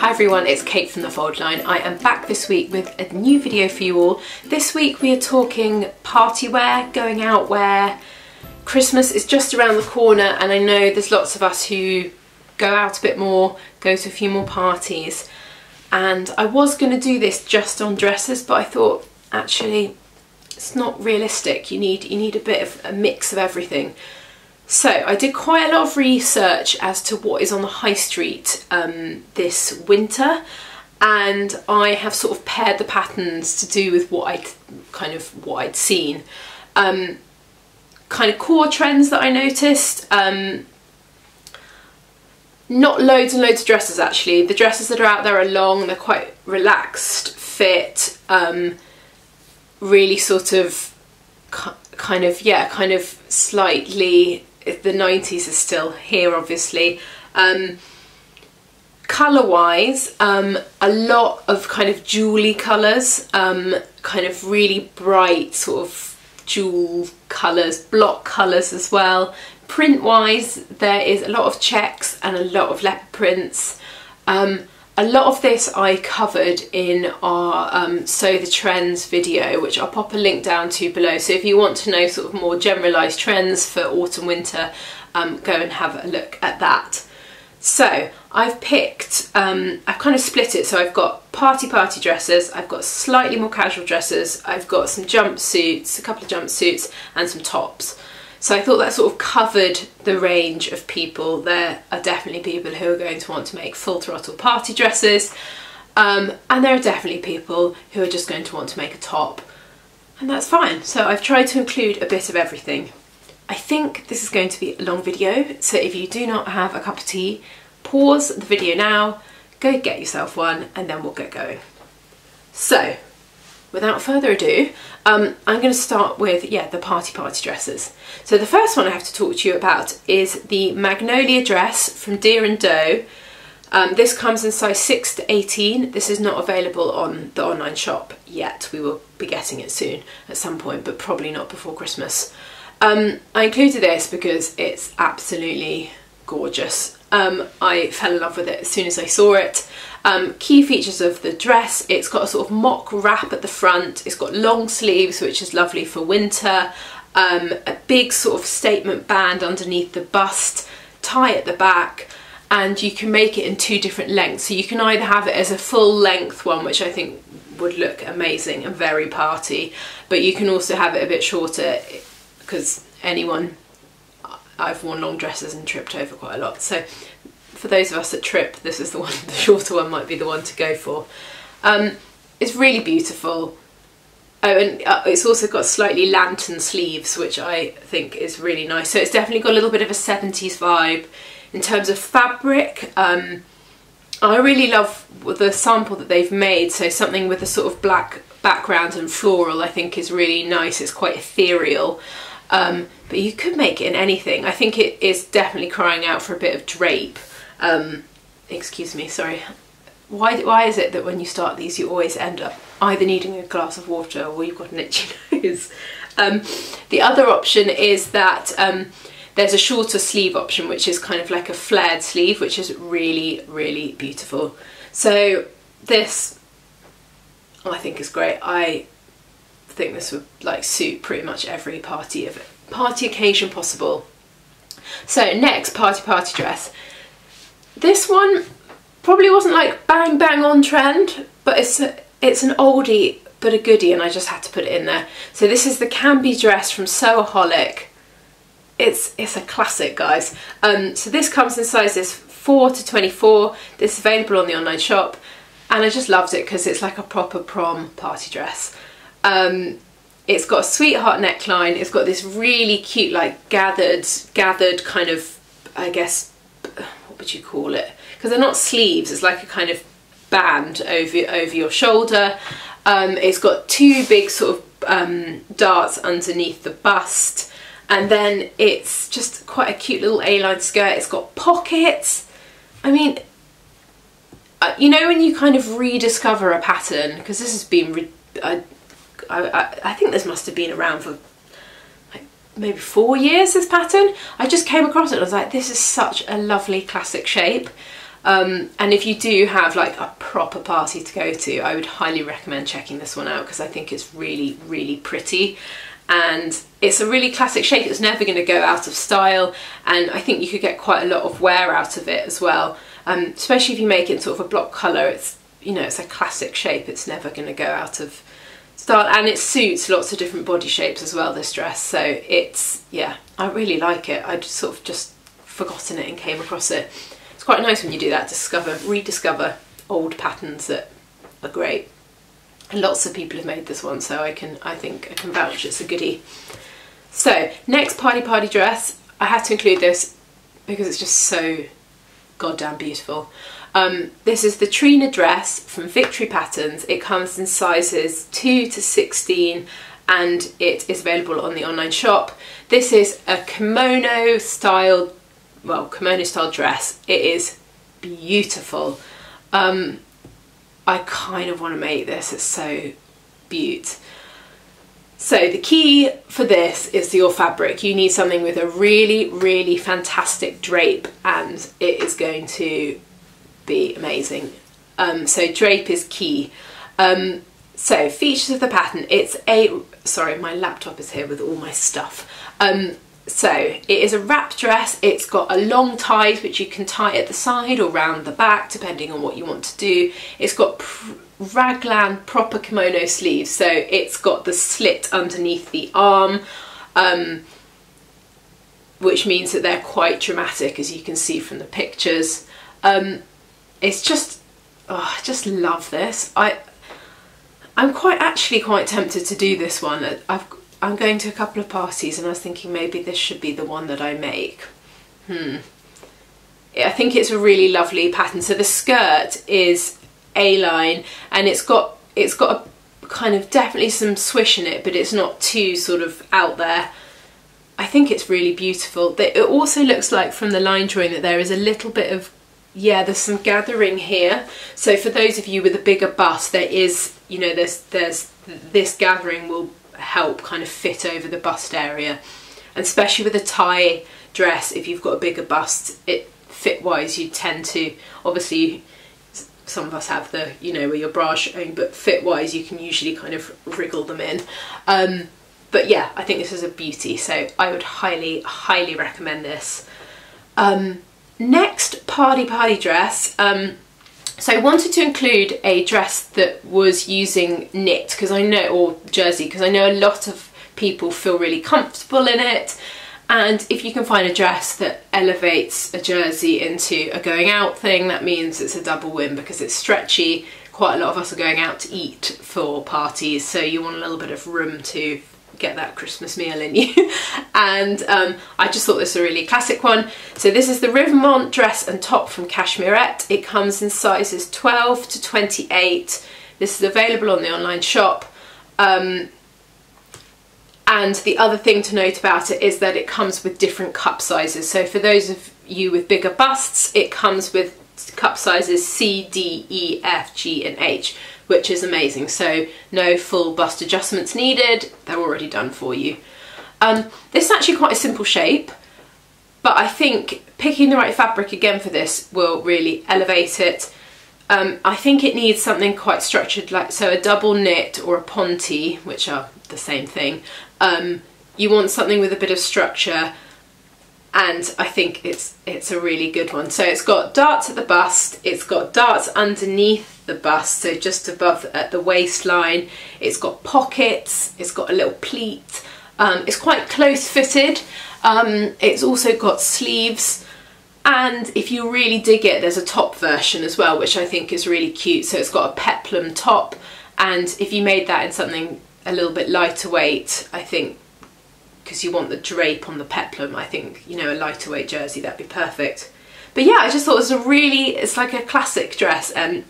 Hi everyone, it's Kate from The Fold Line. I am back this week with a new video for you all. This week we are talking party wear, going out wear. Christmas is just around the corner and I know there's lots of us who go out a bit more, go to a few more parties. And I was going to do this just on dresses, but I thought actually it's not realistic. You need a bit of a mix of everything. So I did quite a lot of research as to what is on the high street this winter, and I have sort of paired the patterns to do with what I'd seen. Kind of core trends that I noticed. Not loads and loads of dresses actually. The dresses that are out there are long, they're quite relaxed fit, really sort of kind of slightly, the 90s is still here obviously. Colour wise, a lot of kind of jewelly colours, kind of really bright sort of jewel colours, block colours as well. Print wise, there is a lot of checks and a lot of leopard prints. A lot of this I covered in our Sew the Trends video, which I'll pop a link down to below. So if you want to know sort of more generalised trends for autumn winter, go and have a look at that. So I've picked, I've kind of split it. So I've got party dresses, I've got slightly more casual dresses, I've got some jumpsuits, a couple of jumpsuits and some tops. So I thought that sort of covered the range of people. There are definitely people who are going to want to make full throttle party dresses, and there are definitely people who are just going to want to make a top, and that's fine. So I've tried to include a bit of everything. I think this is going to be a long video, so if you do not have a cup of tea, pause the video now, go get yourself one, and then we'll get going. So without further ado, I'm going to start with, the party dresses. So the first one I have to talk to you about is the Magnolia Dress from Deer & Doe. This comes in size 6 to 18. This is not available on the online shop yet. We will be getting it soon at some point, but probably not before Christmas. I included this because it's absolutely gorgeous. I fell in love with it as soon as I saw it. Key features of the dress: it's got a sort of mock wrap at the front, it's got long sleeves which is lovely for winter, a big sort of statement band underneath the bust, tie at the back, and you can make it in two different lengths. So you can either have it as a full length one, which I think would look amazing and very party, but you can also have it a bit shorter because I've worn long dresses and tripped over quite a lot. So for those of us that trip, this is the one, the shorter one might be the one to go for. It's really beautiful. Oh, and it's also got slightly lantern sleeves, which I think is really nice. So it's definitely got a little bit of a 70s vibe. In terms of fabric, I really love the sample that they've made. So something with a sort of black background and floral I think is really nice. It's quite ethereal. But you could make it in anything. I think it is definitely crying out for a bit of drape. Excuse me, sorry. Why is it that when you start these you always end up either needing a glass of water or you've got an itchy nose? The other option is that there's a shorter sleeve option, which is kind of like a flared sleeve, which is really, really beautiful. So this, I think, is great. I think this would like suit pretty much every party occasion possible. So next, party dress. This one probably wasn't like bang on trend, but it's an oldie but a goodie, and I just had to put it in there. So this is the Cant Be Dress from Sewaholic. It's a classic, guys. So this comes in sizes 4 to 24. This is available on the online shop, and I just loved it because it's like a proper prom party dress. It's got a sweetheart neckline. It's got this really cute, like gathered kind of, I guess, what would you call it? Because they're not sleeves. It's like a kind of band over your shoulder. It's got two big sort of darts underneath the bust, and then it's just quite a cute little A-line skirt. It's got pockets. I mean, you know when you kind of rediscover a pattern, because this has been I think this must have been around for like maybe 4 years, this pattern. I just came across it and I was like, this is such a lovely classic shape. And if you do have like a proper party to go to, I would highly recommend checking this one out because I think it's really, really pretty. And it's a really classic shape. It's never going to go out of style, and I think you could get quite a lot of wear out of it as well, especially if you make it sort of a block colour. It's, you know, it's a classic shape. It's never going to go out of style, and it suits lots of different body shapes as well, this dress. So it's, yeah, I really like it. I'd sort of just forgotten it and came across it. It's quite nice when you do that, rediscover old patterns that are great. And lots of people have made this one, so I think I can vouch it's a goodie. So next party dress, I had to include this because it's just so goddamn beautiful. This is the Trina Dress from Victory Patterns. It comes in sizes 2 to 16 and it is available on the online shop. This is a kimono style dress. It is beautiful. I kind of want to make this, it's so beaut. So the key for this is your fabric. You need something with a really, really fantastic drape, and it is going to be amazing. So drape is key. So features of the pattern, it's a, sorry, my laptop is here with all my stuff. So it is a wrap dress. It's got a long tie which you can tie at the side or round the back depending on what you want to do. It's got raglan proper kimono sleeves, so it's got the slit underneath the arm, which means that they're quite dramatic, as you can see from the pictures. It's just, oh, I just love this. I'm actually quite tempted to do this one. I'm going to a couple of parties and I was thinking maybe this should be the one that I make. I think it's a really lovely pattern. So the skirt is A-line and it's got a kind of definitely some swish in it, but it's not too sort of out there. I think it's really beautiful. It also looks like from the line drawing that there is a little bit of, yeah, there's some gathering here. So for those of you with a bigger bust, there is, you know, there's this gathering will help kind of fit over the bust area, and especially with a tie dress, if you've got a bigger bust, it fit wise you tend to, obviously some of us have the, you know, where your bra showing, but fit wise you can usually kind of wriggle them in. But yeah, I think this is a beauty, so I would highly recommend this. Next party dress. So I wanted to include a dress that was using knit, because I know, or jersey, because I know a lot of people feel really comfortable in it, and if you can find a dress that elevates a jersey into a going out thing, that means it's a double win because it's stretchy. Quite a lot of us are going out to eat for parties, so you want a little bit of room to get that Christmas meal in you. And I just thought this was a really classic one. So this is the Rivermont Dress and top from Cashmerette. It comes in sizes 12 to 28. This is available on the online shop. And the other thing to note about it is that it comes with different cup sizes. So for those of you with bigger busts, it comes with cup sizes C, D, E, F, G and H, which is amazing. So no full bust adjustments needed, they're already done for you. This is actually quite a simple shape, but I think picking the right fabric again for this will really elevate it. I think it needs something quite structured, like so a double knit or a ponte, which are the same thing. You want something with a bit of structure, and I think it's a really good one. So it's got darts at the bust, it's got darts underneath the bust, so just above at the waistline. It's got pockets, it's got a little pleat. It's quite close fitted. It's also got sleeves, and if you really dig it, there's a top version as well, which I think is really cute. So it's got a peplum top, and if you made that in something a little bit lighter weight, I think, because you want the drape on the peplum, I think, you know, a lighter weight jersey, that'd be perfect. But yeah, I just thought it was it's like a classic dress, and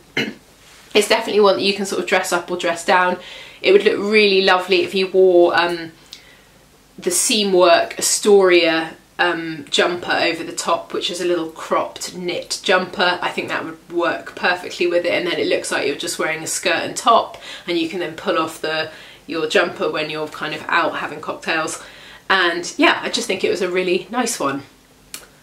it's definitely one that you can sort of dress up or dress down. It would look really lovely if you wore the seam work Astoria jumper over the top, which is a little cropped knit jumper. I think that would work perfectly with it, and then it looks like you're just wearing a skirt and top, and you can then pull off your jumper when you're kind of out having cocktails. And yeah, I just think it was a really nice one.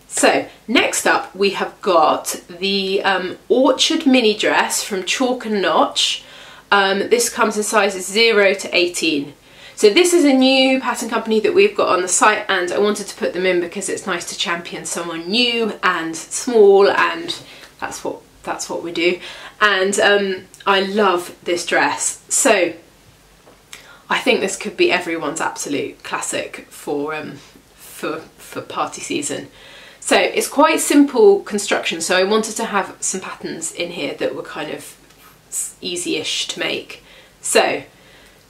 So next up we have got the Orchard mini dress from Chalk and Notch. This comes in sizes 0 to 18. So this is a new pattern company that we've got on the site, and I wanted to put them in because it's nice to champion someone new and small, and that's what we do. And I love this dress. So I think this could be everyone's absolute classic for party season. So it's quite simple construction, so I wanted to have some patterns in here that were kind of easy-ish to make. So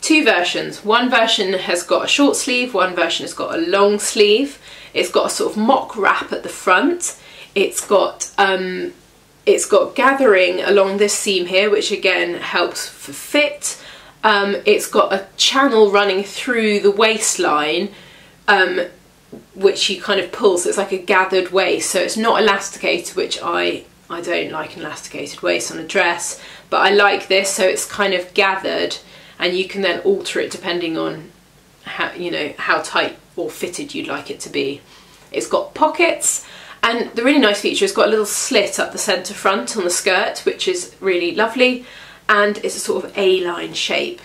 2 versions. One version has got a short sleeve, one version has got a long sleeve. It's got a sort of mock wrap at the front. It's got gathering along this seam here, which again helps for fit. It's got a channel running through the waistline, which you kind of pull, so it's like a gathered waist, so it's not elasticated, which I don't like an elasticated waist on a dress, but I like this, so it's kind of gathered, and you can then alter it depending on how, you know, how tight or fitted you'd like it to be. It's got pockets, and the really nice feature is got a little slit up the centre front on the skirt, which is really lovely, and it's a sort of A-line shape.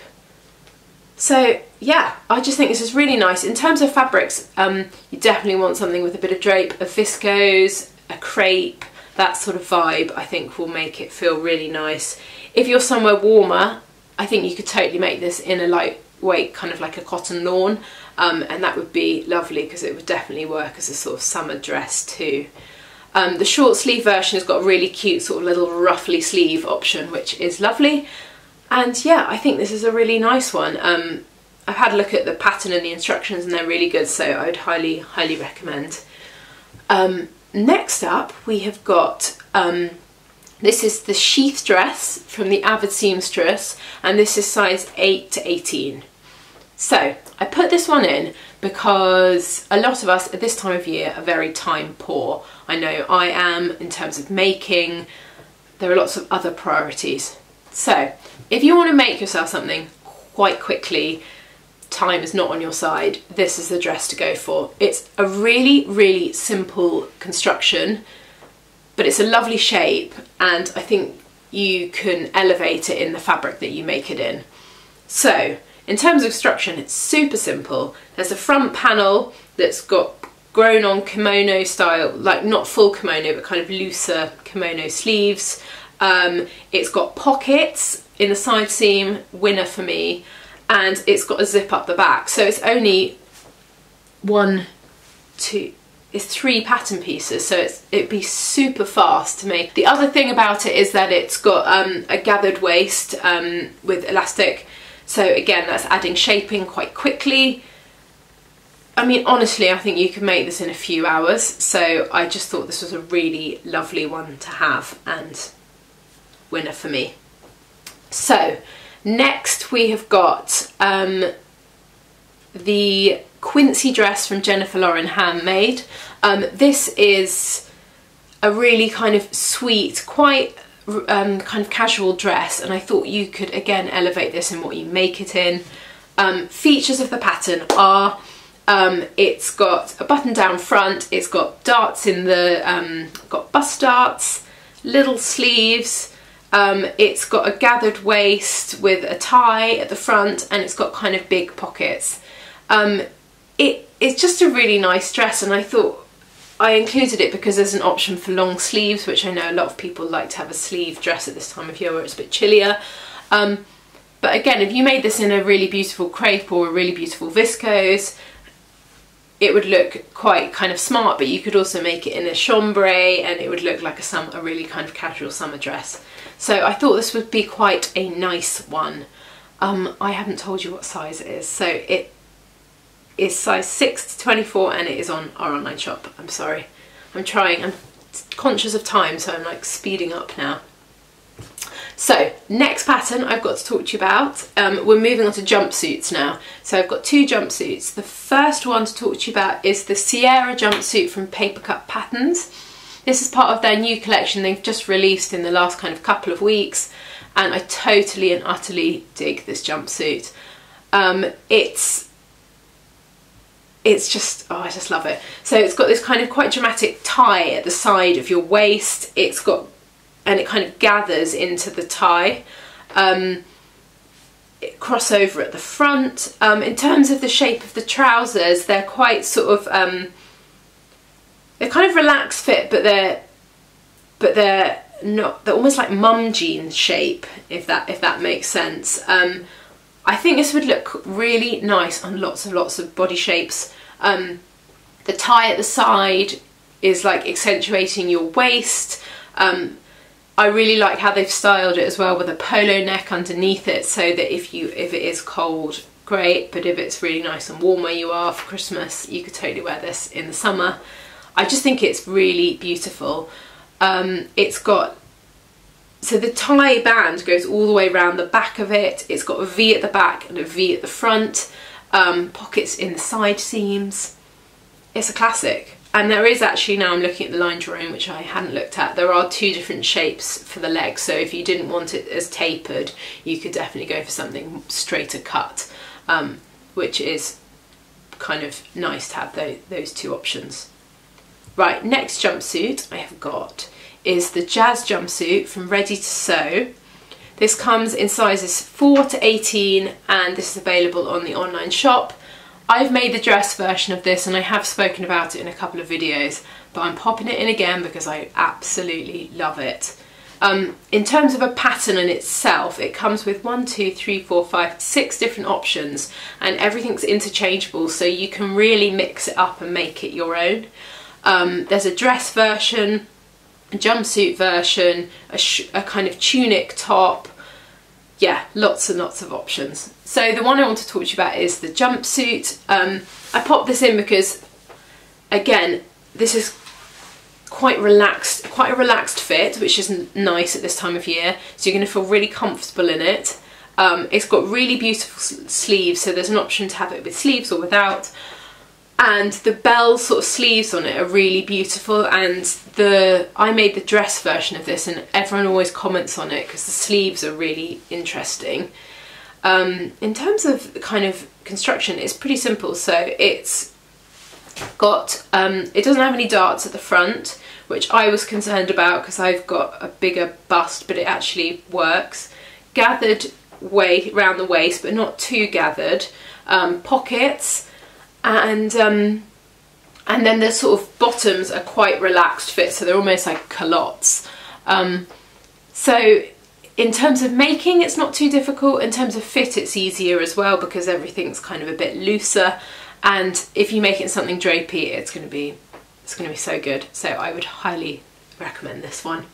So yeah, I just think this is really nice. In terms of fabrics, you definitely want something with a bit of drape, a viscose, a crepe, that sort of vibe I think will make it feel really nice. If you're somewhere warmer, I think you could totally make this in a lightweight, kind of like a cotton lawn, and that would be lovely because it would definitely work as a sort of summer dress too. The short sleeve version has got a really cute sort of little ruffly sleeve option, which is lovely. And yeah, I think this is a really nice one. I've had a look at the pattern and the instructions and they're really good, so I would highly, highly recommend. Next up we have got, this is the Sheath Dress from the Avid Seamstress, and this is size 8 to 18. So I put this one in because a lot of us at this time of year are very time poor. I know I am in terms of making. There are lots of other priorities. So if you want to make yourself something quite quickly, time is not on your side, this is the dress to go for. It's a really, really simple construction, but it's a lovely shape, and I think you can elevate it in the fabric that you make it in. So in terms of construction, it's super simple. There's a front panel that's got grown on kimono style, like not full kimono, but kind of looser kimono sleeves. It's got pockets in the side seam, winner for me, and it's got a zip up the back. So it's only it's 3 pattern pieces, so it'd be super fast to make. The other thing about it is that it's got a gathered waist with elastic, so again that's adding shaping quite quickly. I mean, honestly, I think you can make this in a few hours, so I just thought this was a really lovely one to have, and winner for me. So next we have got the Quincey Dress from Jennifer Lauren, handmade. This is a really kind of sweet, quite kind of casual dress, and I thought you could again elevate this in what you make it in. Features of the pattern are it's got a button down front, it's got darts in the, got bust darts, little sleeves, it's got a gathered waist with a tie at the front, and it's got kind of big pockets. It's just a really nice dress, and I thought I included it because there's an option for long sleeves, which I know a lot of people like to have a sleeve dress at this time of year where it's a bit chillier. But again, if you made this in a really beautiful crepe or a really beautiful viscose, it would look quite kind of smart, but you could also make it in a chambray and it would look like a really kind of casual summer dress. So I thought this would be quite a nice one. I haven't told you what size it is, so it is size 6 to 24 and it is on our online shop. I'm sorry, I'm conscious of time, so I'm like speeding up now. So next pattern I've got to talk to you about, we're moving on to jumpsuits now. So I've got 2 jumpsuits. The first one to talk to you about is the Sierra jumpsuit from Paper Cut Patterns. This is part of their new collection they've just released in the last kind of couple of weeks, and I totally and utterly dig this jumpsuit. it's just, oh, I just love it. So it's got this kind of quite dramatic tie at the side of your waist. It's got, and it kind of gathers into the tie. Crossover at the front. In terms of the shape of the trousers, they're quite sort of they're kind of relaxed fit, but they're not, they're almost like mum jeans shape, if that makes sense. I think this would look really nice on lots of body shapes. The tie at the side is like accentuating your waist. I really like how they've styled it as well, with a polo neck underneath it, so that if it is cold, great, but if it's really nice and warm where you are for Christmas, you could totally wear this in the summer. I just think it's really beautiful. It's got, so the tie band goes all the way around the back of it. It's got a V at the back and a V at the front, pockets in the side seams. It's a classic. And there is actually, now I'm looking at the lingerie, which I hadn't looked at, there are 2 different shapes for the legs. So if you didn't want it as tapered, you could definitely go for something straighter cut, which is kind of nice to have those 2 options. Right, next jumpsuit I have got is the Jazz jumpsuit from Ready to Sew. This comes in sizes 4 to 18, and this is available on the online shop. I've made the dress version of this and I have spoken about it in a couple of videos, but I'm popping it in again because I absolutely love it. In terms of a pattern in itself, it comes with 1, 2, 3, 4, 5, 6 different options, and everything's interchangeable, so you can really mix it up and make it your own. There's a dress version, a jumpsuit version, a kind of tunic top. Yeah, lots and lots of options. So the one I want to talk to you about is the jumpsuit. I popped this in because, again, this is quite a relaxed fit, which is nice at this time of year. So you're going to feel really comfortable in it. It's got really beautiful sleeves, so there's an option to have it with sleeves or without. And the bell sort of sleeves on it are really beautiful, and I made the dress version of this and everyone always comments on it because the sleeves are really interesting. In terms of kind of construction, it's pretty simple. So it's got, it doesn't have any darts at the front, which I was concerned about because I've got a bigger bust, but it actually works. Gathered around the waist, but not too gathered. Pockets. And then the sort of bottoms are quite relaxed fit, so they're almost like culottes. So in terms of making, it's not too difficult. In terms of fit, it's easier as well because everything's kind of a bit looser. And if you make it something drapey, it's going to be so good. So I would highly recommend this one.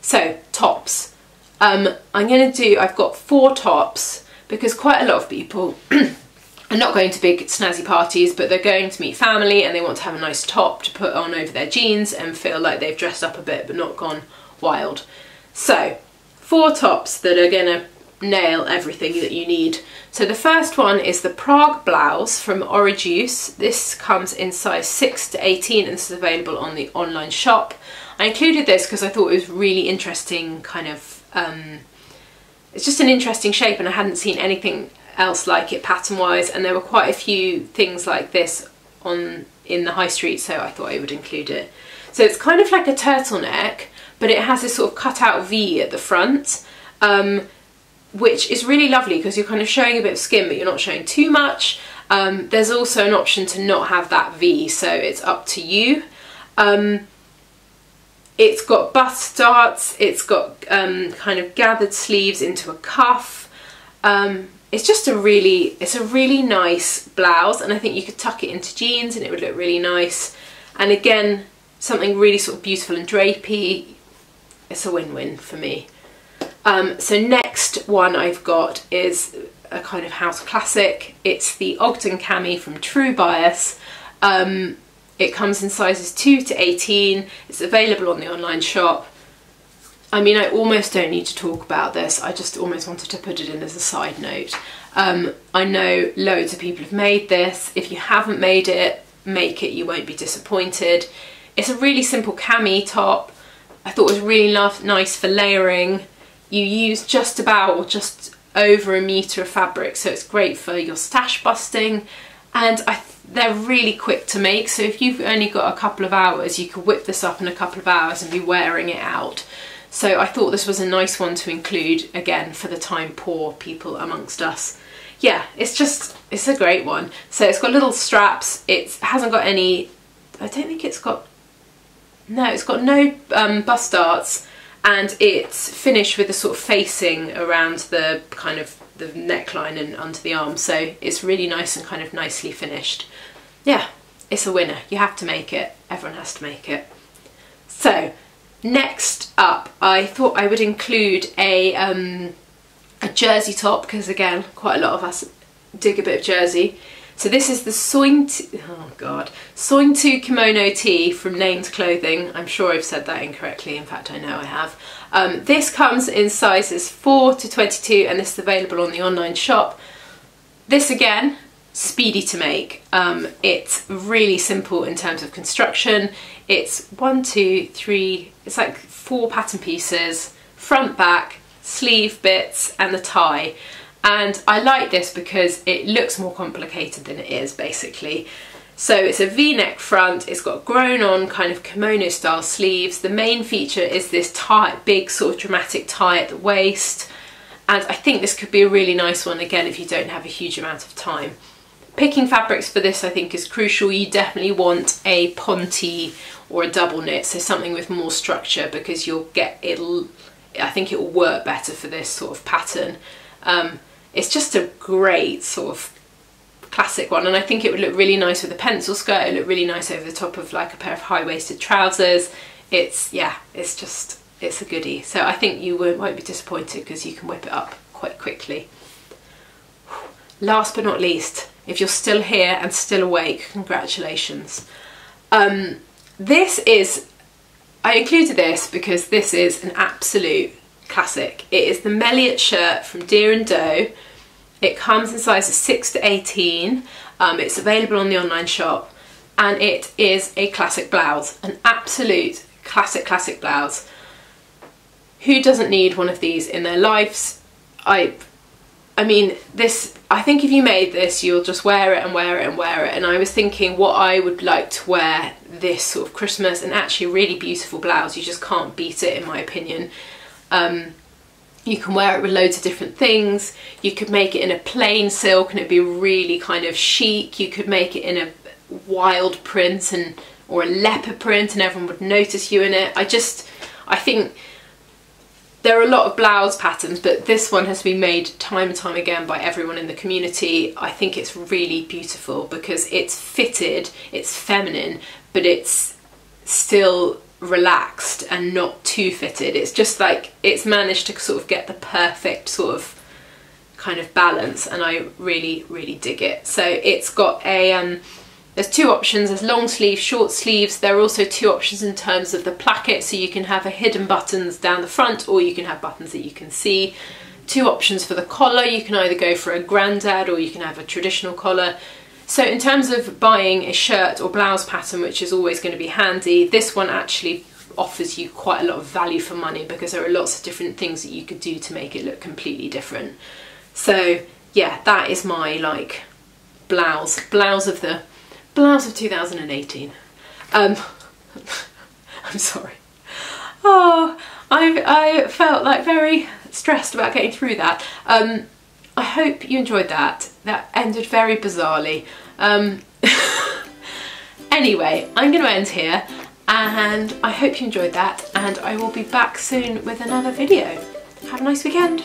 So tops. I've got 4 tops because quite a lot of people are not going to big snazzy parties, but they're going to meet family and they want to have a nice top to put on over their jeans and feel like they've dressed up a bit but not gone wild. So 4 tops that are gonna nail everything that you need. So the first one is the Prog Blouse from Orijuice. This comes in size 6 to 18 and this is available on the online shop. I included this because I thought it was really interesting, kind of, it's just an interesting shape and I hadn't seen anything else like it pattern wise, and there were quite a few things like this in the high street, so I thought I would include it. So it's kind of like a turtleneck, but it has this sort of cut out V at the front, which is really lovely because you're kind of showing a bit of skin but you're not showing too much. There's also an option to not have that V, so it's up to you. It's got bust darts, it's got kind of gathered sleeves into a cuff. It's just a really nice blouse, and I think you could tuck it into jeans and it would look really nice. And again, something really sort of beautiful and drapey. It's a win-win for me. So next one I've got is a kind of house classic. It's the Ogden Cami from True Bias. It comes in sizes 2 to 18. It's available on the online shop. I mean, I almost don't need to talk about this. I just almost wanted to put it in as a side note. I know loads of people have made this. If you haven't made it, make it. You won't be disappointed. It's a really simple cami top. I thought it was really nice for layering. You use just about or just over 1 metre of fabric, so it's great for your stash busting. and they're really quick to make, so if you've only got a couple of hours, you could whip this up in a couple of hours and be wearing it out. So I thought this was a nice one to include, again, for the time poor people amongst us. Yeah, it's a great one. So it's got little straps, it hasn't got any, I don't think it's got, no, it's got no bust darts, and it's finished with a sort of facing around the kind of the neckline and under the arm, so it's really nice and kind of nicely finished. Yeah, it's a winner. You have to make it. Everyone has to make it. So next up, I thought I would include a jersey top, because again, quite a lot of us dig a bit of jersey. So this is the Sointu kimono tee from Named Clothing. I'm sure I've said that incorrectly, in fact I know I have. This comes in sizes 4 to 22, and this is available on the online shop. This again, speedy to make. It's really simple in terms of construction. It's 1, 2, 3, it's like 4 pattern pieces, front, back, sleeve bits and the tie. And I like this because it looks more complicated than it is, basically. So it's a V-neck front, it's got grown on kind of kimono style sleeves. The main feature is this tie, big sort of dramatic tie at the waist. And I think this could be a really nice one, again, if you don't have a huge amount of time. Picking fabrics for this I think is crucial. You definitely want a ponte or a double knit, so something with more structure, because I think it will work better for this sort of pattern. It's just a great sort of classic one, and I think it would look really nice with a pencil skirt. It would look really nice over the top of like a pair of high-waisted trousers. It's a goodie. So I think you won't be disappointed, because you can whip it up quite quickly. Last but not least, if you're still here and still awake, congratulations. I included this because this is an absolute classic. It is the Melliot shirt from Deer & Doe. It comes in sizes 6 to 18. It's available on the online shop, and it is a classic blouse, an absolute classic blouse. Who doesn't need one of these in their lives? I mean, I think if you made this, you'll just wear it and wear it and wear it. And I was thinking what I would like to wear this sort of Christmas, and actually a really beautiful blouse. You just can't beat it, in my opinion. You can wear it with loads of different things. You could make it in a plain silk and it'd be really kind of chic. You could make it in a wild print or a leopard print, and everyone would notice you in it. I think there are a lot of blouse patterns, but this one has been made time and time again by everyone in the community. I think it's really beautiful because it's fitted, it's feminine, but it's still relaxed and not too fitted. It's just like, it's managed to sort of get the perfect sort of kind of balance, and I really dig it. So it's got a there's 2 options. There's long sleeves, short sleeves. There are also 2 options in terms of the placket, so you can have a hidden buttons down the front, or you can have buttons that you can see. 2 options for the collar. You can either go for a grandad or you can have a traditional collar. So in terms of buying a shirt or blouse pattern, which is always going to be handy, this one actually offers you quite a lot of value for money, because there are lots of different things that you could do to make it look completely different. So yeah, that is my like blouse of 2018. I'm sorry. Oh, I felt like very stressed about getting through that. I hope you enjoyed that. That ended very bizarrely. Anyway, I'm going to end here, and I hope you enjoyed that, and I will be back soon with another video. Have a nice weekend.